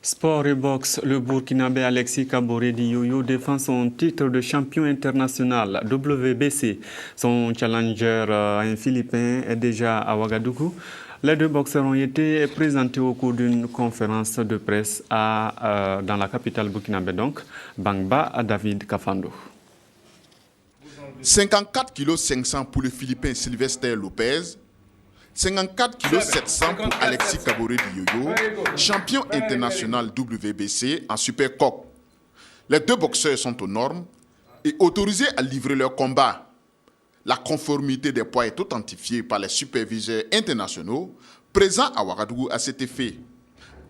Sport et boxe, le Burkinabé Alexis Kaboré Yoyo défend son titre de champion international WBC. Son challenger, un Philippin, est déjà à Ouagadougou. Les deux boxeurs ont été présentés au cours d'une conférence de presse dans la capitale burkinabé, donc, Bangba à David Kafando. 54 kg 500 pour le Philippin Sylvester Lopez, 54 kg 700 pour Alexis Kaboré Yoyo, champion international WBC en super coq. Les deux boxeurs sont aux normes et autorisés à livrer leur combat. La conformité des poids est authentifiée par les superviseurs internationaux présents à Ouagadougou à cet effet.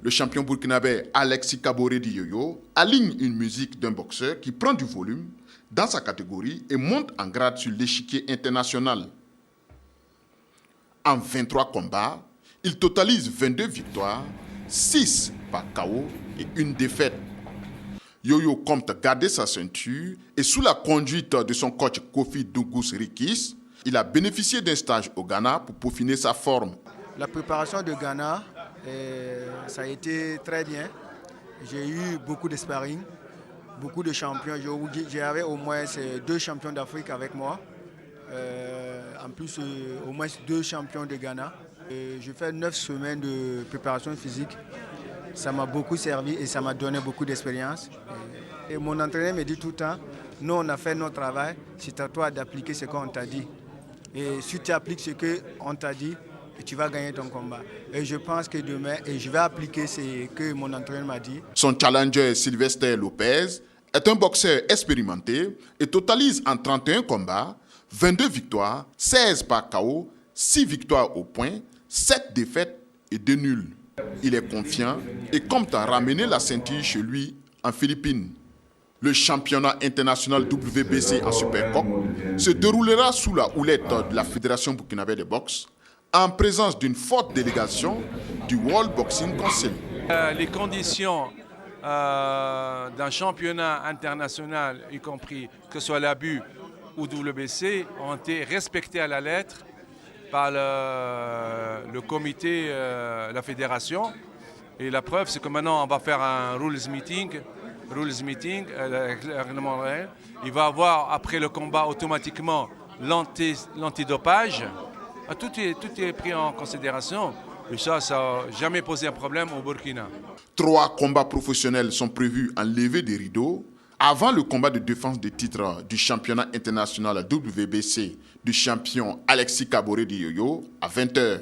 Le champion burkinabé Alexis Kaboré Yoyo aligne une musique d'un boxeur qui prend du volume dans sa catégorie et monte en grade sur l'échiquier international. En 23 combats, il totalise 22 victoires, 6 par KO et une défaite. Yoyo compte garder sa ceinture et sous la conduite de son coach Kofi Dougus Rikis, il a bénéficié d'un stage au Ghana pour peaufiner sa forme. La préparation de Ghana, ça a été très bien. J'ai eu beaucoup de sparring, beaucoup de champions. J'avais au moins 2 champions d'Afrique avec moi. En plus, au moins 2 champions de Ghana. J'ai fait 9 semaines de préparation physique. Ça m'a beaucoup servi et ça m'a donné beaucoup d'expérience. Et mon entraîneur me dit tout le temps, nous on a fait notre travail, c'est à toi d'appliquer ce qu'on t'a dit. Et si tu appliques ce qu'on t'a dit, tu vas gagner ton combat. Et je pense que demain, je vais appliquer ce que mon entraîneur m'a dit. Son challenger Sylvester Lopez est un boxeur expérimenté et totalise en 31 combats 22 victoires, 16 par KO, 6 victoires au point, 7 défaites et 2 nuls. Il est confiant et compte à ramener la ceinture chez lui en Philippines. Le championnat international WBC en super coq se déroulera sous la houlette de la Fédération burkinabé de boxe en présence d'une forte délégation du World Boxing Council. Les conditions d'un championnat international, y compris que ce soit l'ABU ou WBC, ont été respectées à la lettre par le comité, la fédération. Et la preuve, c'est que maintenant, on va faire un rules meeting, le règlement réel. Il va avoir, après le combat, automatiquement l'antidopage. Tout est pris en considération. Et ça n'a jamais posé un problème au Burkina. 3 combats professionnels sont prévus en levée des rideaux avant le combat de défense des titres du championnat international WBC du champion Alexis Kaboré Yoyo à 20 h.